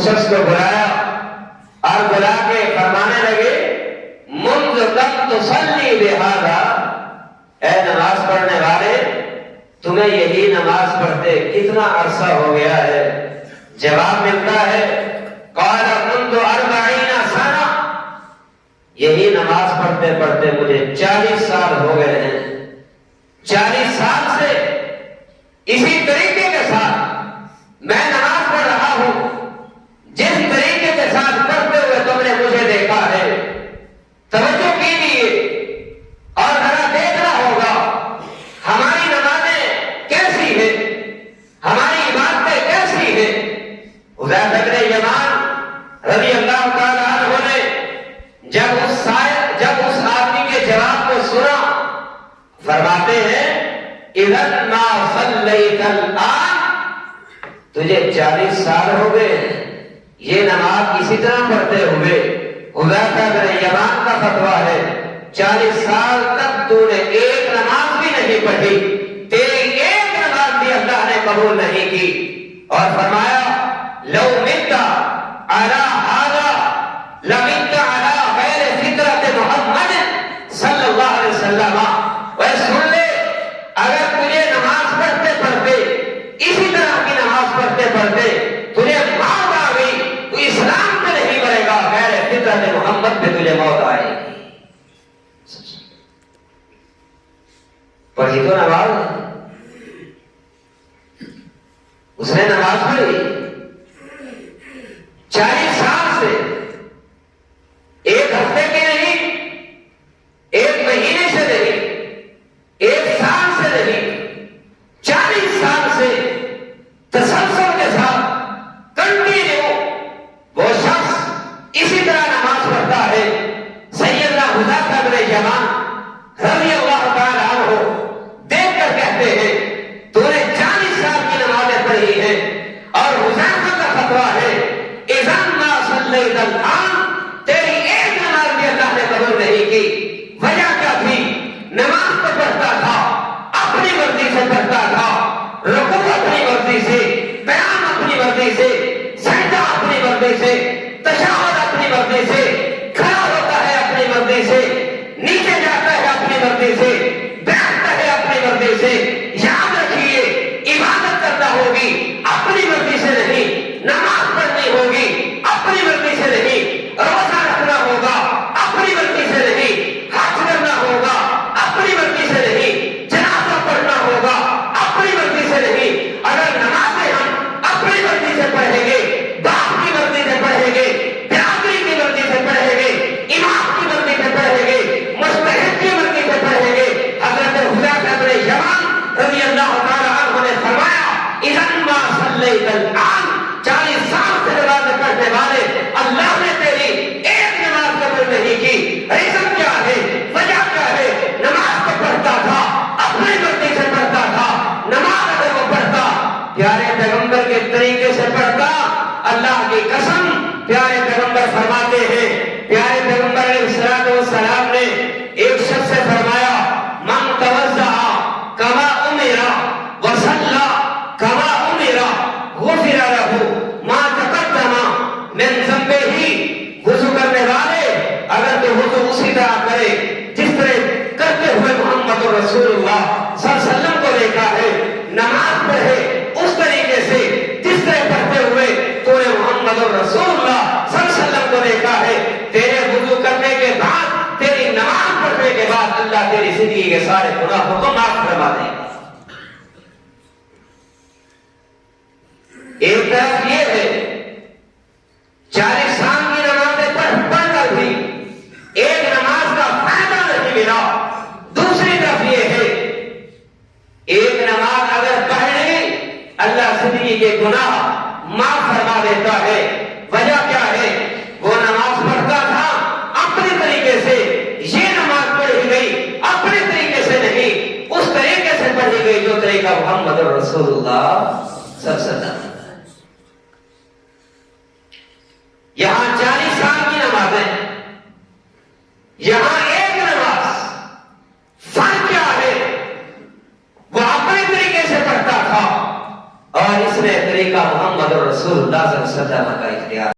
اس شخص کو بلایا اور بلا کے فرمانے لگے منذ کم تصلی بہذا، اے نماز پڑھنے والے تمہیں یہی نماز پڑھتے کتنا عرصہ ہو گیا ہے؟ جواب ملتا ہے قال منذ 40 سنہ، یہی نماز پڑھتے پڑھتے مجھے 40 سال ہو گئے ہیں۔ 40 سال سے اسی طریقے کے ساتھ میں نماز پڑھ رہا ہوں، جس طریقے کے ساتھ پڑھتے ہوئے تم نے مجھے دیکھا ہے۔ توجہ کیجیے اور ذرا دیکھنا ہوگا ہماری نمازیں کیسی ہیں، ہماری عبادتیں کیسی ہیں۔ حذیفہ بن یمان رضی اللہ تعالیٰ عنہ نے جب اس آدمی کے جواب کو سنا فرماتے ہیں اذا ما صلیت الآن، تجھے 40 سال ہو گئے یہ نماز اسی طرح پڑھتے ہوئے۔ حذیفہ بن یمان کا فتویٰ ہے 40 سال تک تو نے ایک نماز بھی نہیں پڑھی، تیری ایک نماز بھی اللہ نے قبول نہیں کی۔ اور فرمایا لو مت علی ھذا لمت علی غیر فطرت محمد صلی اللہ علیہ وسلم۔ وہ سن لے، اگر تجھے نماز پڑھتے پڑھتے اسی طرح کی نماز پڑھتے پڑھتے تجھے موت آ گئی تو اسلام میں نہیں مرے گا، غیر فطرت محمد پہ تجھے موت آئے گی۔ پڑھی تو نماز، اس نے نماز پڑھی 40 سال سے، ایک ہفتے کی نہیں، ایک مہینے سے نہیں، ایک سال سے نہیں، 40 سال سے تسلسل کے ساتھ کنٹینیو وہ شخص اسی طرح نماز پڑھتا ہے۔ سیدنا حذیفہ بن یمان رضی اللہ تعالیٰ عنہ دیکھ کر کہتے ہیں تو نے 40 سال کی نمازیں پڑھی ہیں، اور حذیفہ کا فتویٰ ہے اذا ما صلیت الآن، تیری ایک نماز بھی اللہ نے قبول نہیں کی۔ وجہ کیا تھی؟ نماز تو پڑھتا تھا، اپنی مرضی سے پڑھتا تھا، رکوع اپنی مرضی سے، قیام اپنی مرضی سے، سجدہ اپنی مرضی سے، تشہد اپنی مرضی سے، کھڑا ہوتا ہے اپنی مرضی سے، نیچے جاتا ہے اپنی مرضی سے، بیٹھتا ہے اپنی مرضی سے۔ یاد رکھیے عبادت کرنا ہوگی اپنی مرضی سے نہیں، نماز پڑھنی ہوگی اپنی مرضی سے نہیں، روزہ رکھنا ہوگا اپنی مرضی سے نہیں، حج کرنا ہوگا اپنی مرضی سے نہیں، جنازہ پڑھنا ہوگا اپنی مرضی سے نہیں۔ اگر نمازیں ہم اپنی مرضی سے پڑھیں گے، باپ کی مرضی سے پڑھیں گے، برادری کی مرضی سے پڑھیں گے، امام کی مرضی سے پڑھیں گے، مجتہد کی مرضی سے پڑھیں گے، حضرت حذیفہ بن یمان رضی اللہ تعالیٰ عنہ نے فرمایا اذا ما صلیت الآن، 40 سال سے نماز پڑھنے والے اللہ نے تیری ایک نماز قبول نہیں کی۔ ریزن کیا ہے؟ وجہ کیا ہے؟ نماز تو پڑھتا تھا، اپنی مرضی سے پڑھتا تھا۔ نماز اگر وہ پڑھتا پیارے پیغمبر کے طریقے سے پڑھتا، اللہ کی قسم پیارے پیغمبر فرماتے ہیں، پیارے پیغمبر علیہ الصلوۃ والسلام نے ایک شخص سے فرمایا من توضأ کما امر وصلی کما امر غفر له ما تقدم من ذنبہ۔ وضو کرنے والے اگر تو وضو اسی طرح کرے جس طرح کرتے ہوئے محمد رسول اللہ صلی اللہ علیہ وسلم کو دیکھا ہے، نماز پڑھے اس طریقے سے جس طرح پڑھتے ہوئے تو نے محمد رسول اللہ صلی اللہ علیہ وسلم کو دیکھا ہے، تیرے وضو کرنے کے بعد، تیری نماز پڑھنے کے بعد اللہ تیری زندگی کے سارے گناہوں کو معاف فرما دے گا۔ ایک طرف یہ ہے 40 سال کی نمازیں پڑھ کر بھی ایک نماز کا فائدہ نہیں ملا۔ دوسری طرف یہ ہے ایک نماز اگر پڑھ لی اللہ زندگی کے گناہ معاف فرما دیتا ہے۔ وجہ کیا ہے؟ وہ نماز پڑھتا تھا اپنے طریقے سے، یہ نماز پڑھی گئی اپنے طریقے سے نہیں، اس طریقے سے پڑھی گئی جو طریقہ محمد رسول اللہ صلی اللہ علیہ وسلم۔ یہاں 40 سال کی نمازیں، یہاں ایک نماز، فرق کیا ہے؟ وہ اپنے طریقے سے پڑھتا تھا اور اس نے طریقہ محمد رسول رسول اللہ صلی اللہ علیہ وسلم کا اختیار